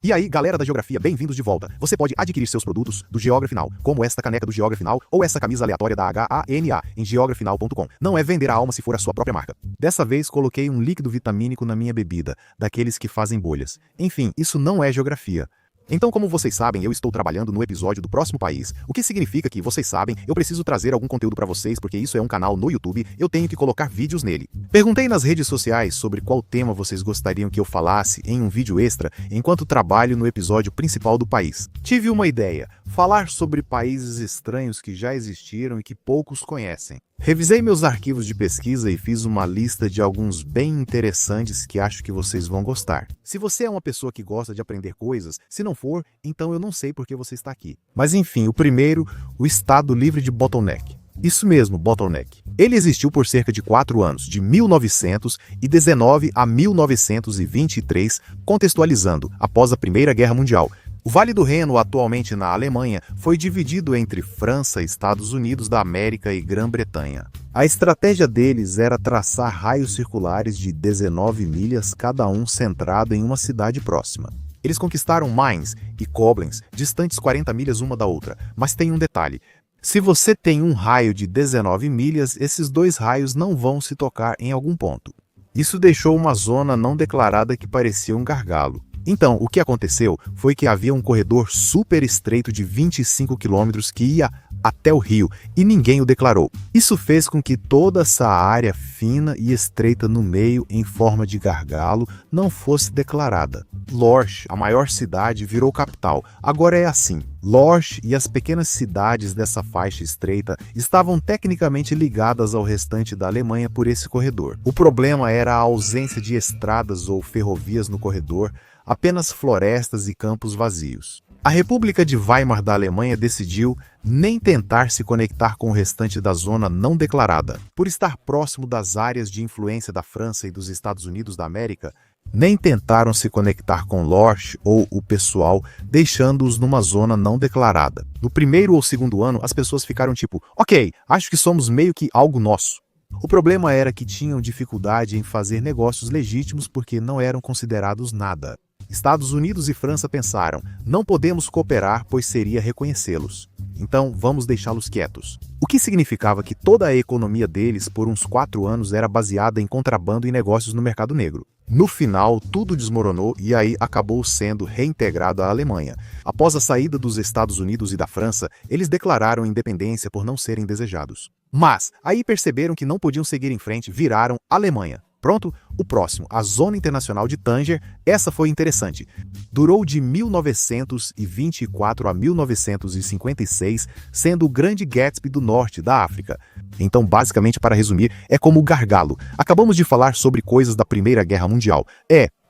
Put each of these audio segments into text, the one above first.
E aí, galera da Geografia, bem-vindos de volta. Você pode adquirir seus produtos do Geografinal, como esta caneca do Geografinal ou essa camisa aleatória da HANA em geografinal.com. Não é vender a alma se for a sua própria marca. Dessa vez, coloquei um líquido vitamínico na minha bebida, daqueles que fazem bolhas. Enfim, isso não é geografia. Então, como vocês sabem, eu estou trabalhando no episódio do próximo país, o que significa que, vocês sabem, eu preciso trazer algum conteúdo para vocês, porque isso é um canal no YouTube, eu tenho que colocar vídeos nele. Perguntei nas redes sociais sobre qual tema vocês gostariam que eu falasse em um vídeo extra, enquanto trabalho no episódio principal do país. Tive uma ideia, falar sobre países estranhos que já existiram e que poucos conhecem. Revisei meus arquivos de pesquisa e fiz uma lista de alguns bem interessantes que acho que vocês vão gostar. Se você é uma pessoa que gosta de aprender coisas, se não for, então eu não sei por que você está aqui. Mas enfim, o primeiro, o Estado Livre de Bottleneck. Isso mesmo, Bottleneck. Ele existiu por cerca de 4 anos, de 1919 a 1923, contextualizando, após a Primeira Guerra Mundial. O Vale do Reno, atualmente na Alemanha, foi dividido entre França, Estados Unidos da América e Grã-Bretanha. A estratégia deles era traçar raios circulares de 19 milhas, cada um centrado em uma cidade próxima. Eles conquistaram Mainz e Koblenz, distantes 40 milhas uma da outra, mas tem um detalhe. Se você tem um raio de 19 milhas, esses dois raios não vão se tocar em algum ponto. Isso deixou uma zona não declarada que parecia um gargalo. Então, o que aconteceu foi que havia um corredor super estreito de 25 quilômetros que ia até o rio, e ninguém o declarou. Isso fez com que toda essa área fina e estreita no meio, em forma de gargalo, não fosse declarada. Lorsch, a maior cidade, virou capital. Agora é assim. Lorsch e as pequenas cidades dessa faixa estreita estavam tecnicamente ligadas ao restante da Alemanha por esse corredor. O problema era a ausência de estradas ou ferrovias no corredor, apenas florestas e campos vazios. A República de Weimar da Alemanha decidiu nem tentar se conectar com o restante da zona não declarada. Por estar próximo das áreas de influência da França e dos Estados Unidos da América, nem tentaram se conectar com Lorsch ou o pessoal, deixando-os numa zona não declarada. No primeiro ou segundo ano, as pessoas ficaram tipo, ok, acho que somos meio que algo nosso. O problema era que tinham dificuldade em fazer negócios legítimos porque não eram considerados nada. Estados Unidos e França pensaram, não podemos cooperar pois seria reconhecê-los. Então vamos deixá-los quietos. O que significava que toda a economia deles por uns 4 anos era baseada em contrabando e negócios no mercado negro. No final, tudo desmoronou e aí acabou sendo reintegrado à Alemanha. Após a saída dos Estados Unidos e da França, eles declararam independência por não serem desejados. Mas, aí perceberam que não podiam seguir em frente, viraram Alemanha. Pronto? O próximo, a Zona Internacional de Tanger, essa foi interessante. Durou de 1924 a 1956, sendo o Grande Gatsby do norte da África. Então, basicamente, para resumir, é como o gargalo. Acabamos de falar sobre coisas da Primeira Guerra Mundial.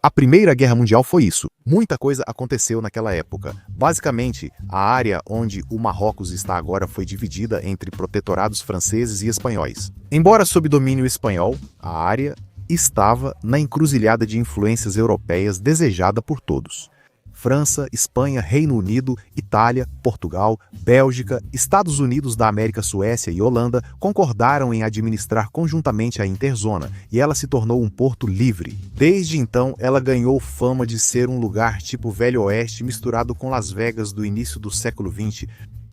A Primeira Guerra Mundial foi isso. Muita coisa aconteceu naquela época. Basicamente, a área onde o Marrocos está agora foi dividida entre protetorados franceses e espanhóis. Embora sob domínio espanhol, a área estava na encruzilhada de influências europeias desejada por todos. França, Espanha, Reino Unido, Itália, Portugal, Bélgica, Estados Unidos da América, Suécia e Holanda concordaram em administrar conjuntamente a Interzona e ela se tornou um porto livre. Desde então, ela ganhou fama de ser um lugar tipo Velho Oeste misturado com Las Vegas do início do século XX.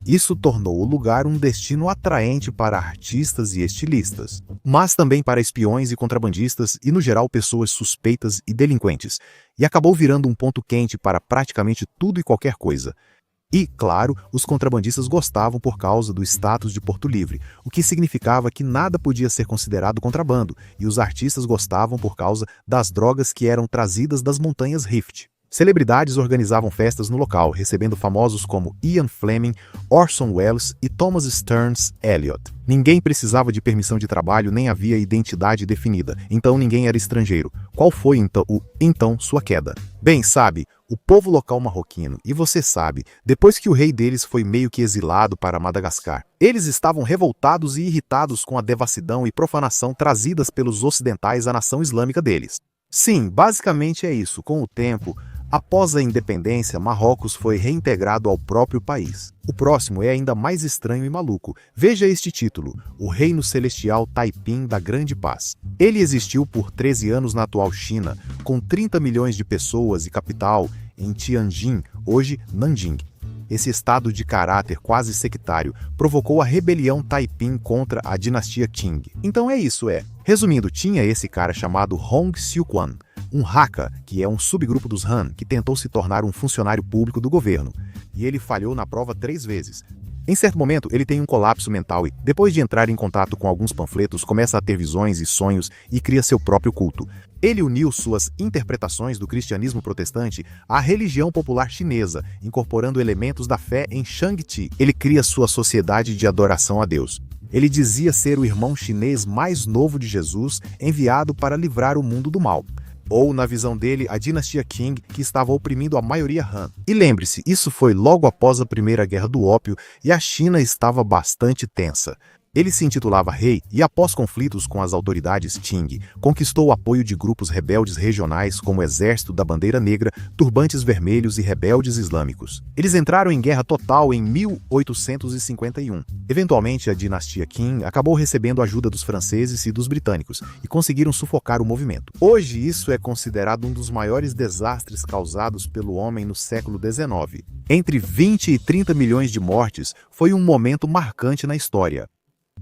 Isso tornou o lugar um destino atraente para artistas e estilistas, mas também para espiões e contrabandistas e, no geral, pessoas suspeitas e delinquentes, e acabou virando um ponto quente para praticamente tudo e qualquer coisa. E, claro, os contrabandistas gostavam por causa do status de Porto Livre, o que significava que nada podia ser considerado contrabando, e os artistas gostavam por causa das drogas que eram trazidas das montanhas Rift. Celebridades organizavam festas no local, recebendo famosos como Ian Fleming, Orson Welles e Thomas Stearns Eliot. Ninguém precisava de permissão de trabalho nem havia identidade definida, então ninguém era estrangeiro. Qual foi então sua queda? Bem, sabe, o povo local marroquino, e você sabe, depois que o rei deles foi meio que exilado para Madagascar, eles estavam revoltados e irritados com a devassidão e profanação trazidas pelos ocidentais à nação islâmica deles. Sim, basicamente é isso. Com o tempo, Após a independência, Marrocos foi reintegrado ao próprio país. O próximo é ainda mais estranho e maluco. Veja este título: O Reino Celestial Taiping da Grande Paz. Ele existiu por 13 anos na atual China, com 30 milhões de pessoas e capital em Tianjin, hoje Nanjing. Esse estado de caráter quase sectário provocou a rebelião Taiping contra a dinastia Qing. Então é isso, Resumindo, tinha esse cara chamado Hong Xiuquan, um Hakka, que é um subgrupo dos Han, que tentou se tornar um funcionário público do governo. E ele falhou na prova 3 vezes. Em certo momento, ele tem um colapso mental e, depois de entrar em contato com alguns panfletos, começa a ter visões e sonhos e cria seu próprio culto. Ele uniu suas interpretações do cristianismo protestante à religião popular chinesa, incorporando elementos da fé em Shang-Chi. Ele cria sua sociedade de adoração a Deus. Ele dizia ser o irmão chinês mais novo de Jesus, enviado para livrar o mundo do mal. Ou, na visão dele, a dinastia Qing, que estava oprimindo a maioria Han. E lembre-se, isso foi logo após a Primeira Guerra do Ópio e a China estava bastante tensa. Ele se intitulava rei e, após conflitos com as autoridades Qing, conquistou o apoio de grupos rebeldes regionais como o Exército da Bandeira Negra, Turbantes Vermelhos e rebeldes islâmicos. Eles entraram em guerra total em 1851. Eventualmente, a dinastia Qing acabou recebendo a ajuda dos franceses e dos britânicos e conseguiram sufocar o movimento. Hoje, isso é considerado um dos maiores desastres causados pelo homem no século XIX. Entre 20 e 30 milhões de mortes, foi um momento marcante na história.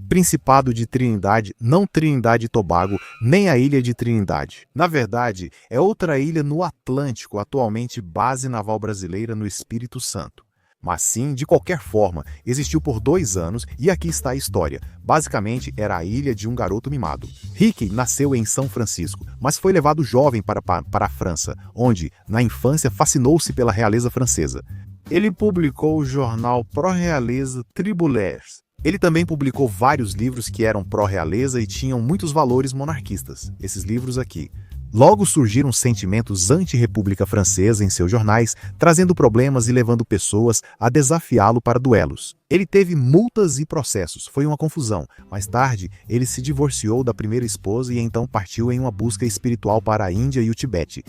Principado de Trindade, não Trindade e Tobago, nem a Ilha de Trindade. Na verdade, é outra ilha no Atlântico, atualmente base naval brasileira no Espírito Santo. Mas sim, de qualquer forma, existiu por 2 anos e aqui está a história. Basicamente, era a ilha de um garoto mimado. Hickey nasceu em São Francisco, mas foi levado jovem para a França, onde, na infância, fascinou-se pela realeza francesa. Ele publicou o jornal pró-realeza Tribulaires. Ele também publicou vários livros que eram pró-realeza e tinham muitos valores monarquistas, esses livros aqui. Logo surgiram sentimentos anti-república francesa em seus jornais, trazendo problemas e levando pessoas a desafiá-lo para duelos. Ele teve multas e processos, foi uma confusão. Mais tarde, ele se divorciou da primeira esposa e então partiu em uma busca espiritual para a Índia e o Tibete.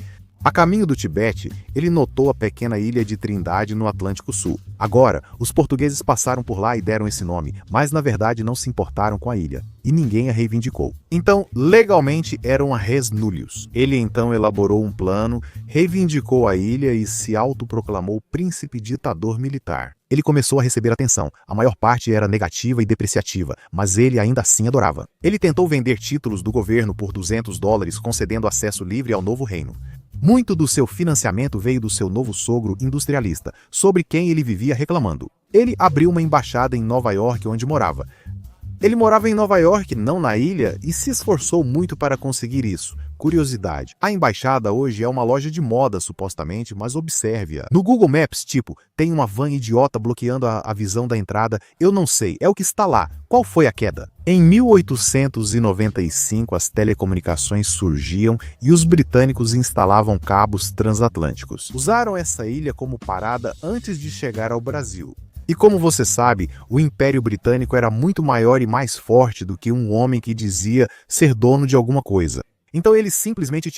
A caminho do Tibete, ele notou a pequena ilha de Trindade no Atlântico Sul. Agora, os portugueses passaram por lá e deram esse nome, mas na verdade não se importaram com a ilha, e ninguém a reivindicou. Então, legalmente era uma res nullius. Ele então elaborou um plano, reivindicou a ilha e se autoproclamou príncipe ditador militar. Ele começou a receber atenção. A maior parte era negativa e depreciativa, mas ele ainda assim adorava. Ele tentou vender títulos do governo por $200, concedendo acesso livre ao novo reino. Muito do seu financiamento veio do seu novo sogro industrialista, sobre quem ele vivia reclamando. Ele abriu uma embaixada em Nova York, onde morava. Ele morava em Nova York, não na ilha, e se esforçou muito para conseguir isso. Curiosidade: a embaixada hoje é uma loja de moda, supostamente, mas observe-a. No Google Maps, tem uma van idiota bloqueando a visão da entrada. Eu não sei, é o que está lá. Qual foi a queda? Em 1895, as telecomunicações surgiam e os britânicos instalavam cabos transatlânticos. Usaram essa ilha como parada antes de chegar ao Brasil. E como você sabe, o Império Britânico era muito maior e mais forte do que um homem que dizia ser dono de alguma coisa. Então eles simplesmente,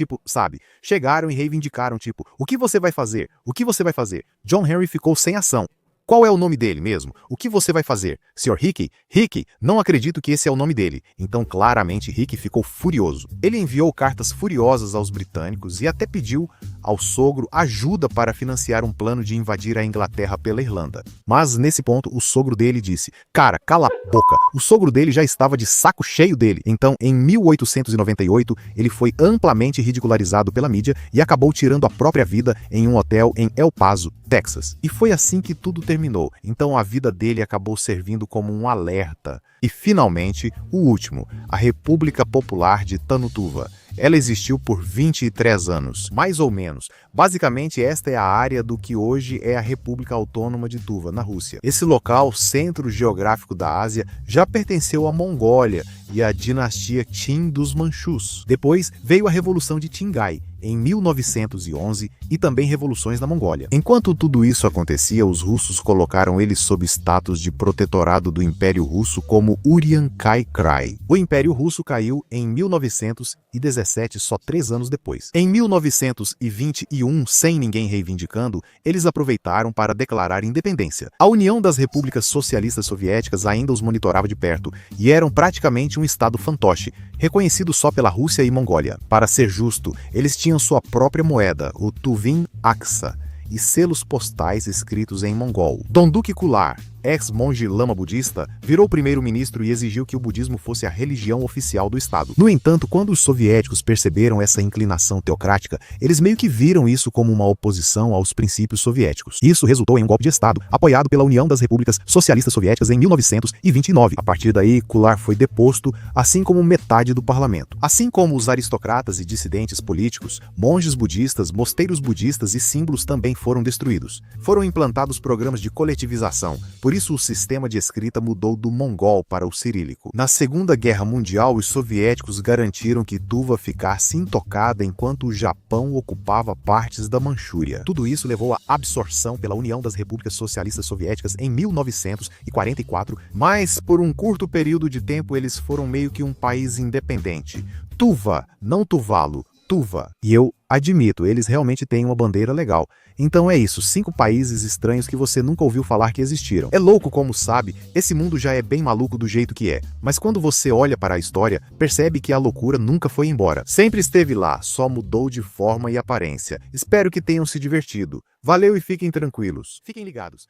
chegaram e reivindicaram, o que você vai fazer? O que você vai fazer? John Henry ficou sem ação. Qual é o nome dele mesmo? O que você vai fazer? Sr. Hickey? Hickey, não acredito que esse é o nome dele. Então, claramente, Hickey ficou furioso. Ele enviou cartas furiosas aos britânicos e até pediu ao sogro ajuda para financiar um plano de invadir a Inglaterra pela Irlanda. Mas, nesse ponto, o sogro dele disse: "Cara, cala a boca." O sogro dele já estava de saco cheio dele. Então, em 1898, ele foi amplamente ridicularizado pela mídia e acabou tirando a própria vida em um hotel em El Paso, Texas. E foi assim que tudo terminou. Então a vida dele acabou servindo como um alerta. E finalmente, o último, a República Popular de Tanutuva. Ela existiu por 23 anos, mais ou menos. Basicamente, esta é a área do que hoje é a República Autônoma de Tuva, na Rússia. Esse local, centro geográfico da Ásia, já pertenceu à Mongólia e a dinastia Qin dos Manchus. Depois veio a Revolução de Qinghai, em 1911, e também revoluções na Mongólia. Enquanto tudo isso acontecia, os russos colocaram eles sob status de protetorado do Império Russo como Uriankhai Krai. O Império Russo caiu em 1917, só 3 anos depois. Em 1921, sem ninguém reivindicando, eles aproveitaram para declarar independência. A União das Repúblicas Socialistas Soviéticas ainda os monitorava de perto, e eram praticamente um estado fantoche, reconhecido só pela Rússia e Mongólia. Para ser justo, eles tinham sua própria moeda, o Tuvin Aksa, e selos postais escritos em mongol. Donduque Kular, ex-monge lama budista, virou primeiro-ministro e exigiu que o budismo fosse a religião oficial do Estado. No entanto, quando os soviéticos perceberam essa inclinação teocrática, eles meio que viram isso como uma oposição aos princípios soviéticos. Isso resultou em um golpe de Estado, apoiado pela União das Repúblicas Socialistas Soviéticas em 1929. A partir daí, Kular foi deposto, assim como metade do parlamento. Assim como os aristocratas e dissidentes políticos, monges budistas, mosteiros budistas e símbolos também foram destruídos. Foram implantados programas de coletivização, por isso o sistema de escrita mudou do mongol para o cirílico. Na Segunda Guerra Mundial, os soviéticos garantiram que Tuva ficasse intocada enquanto o Japão ocupava partes da Manchúria. Tudo isso levou à absorção pela União das Repúblicas Socialistas Soviéticas em 1944, mas por um curto período de tempo eles foram meio que um país independente. Tuva, não Tuvalu, Tuva. E eu admito, eles realmente têm uma bandeira legal. Então é isso, 5 países estranhos que você nunca ouviu falar que existiram. É louco como sabe, esse mundo já é bem maluco do jeito que é. Mas quando você olha para a história, percebe que a loucura nunca foi embora. Sempre esteve lá, só mudou de forma e aparência. Espero que tenham se divertido. Valeu e fiquem tranquilos. Fiquem ligados.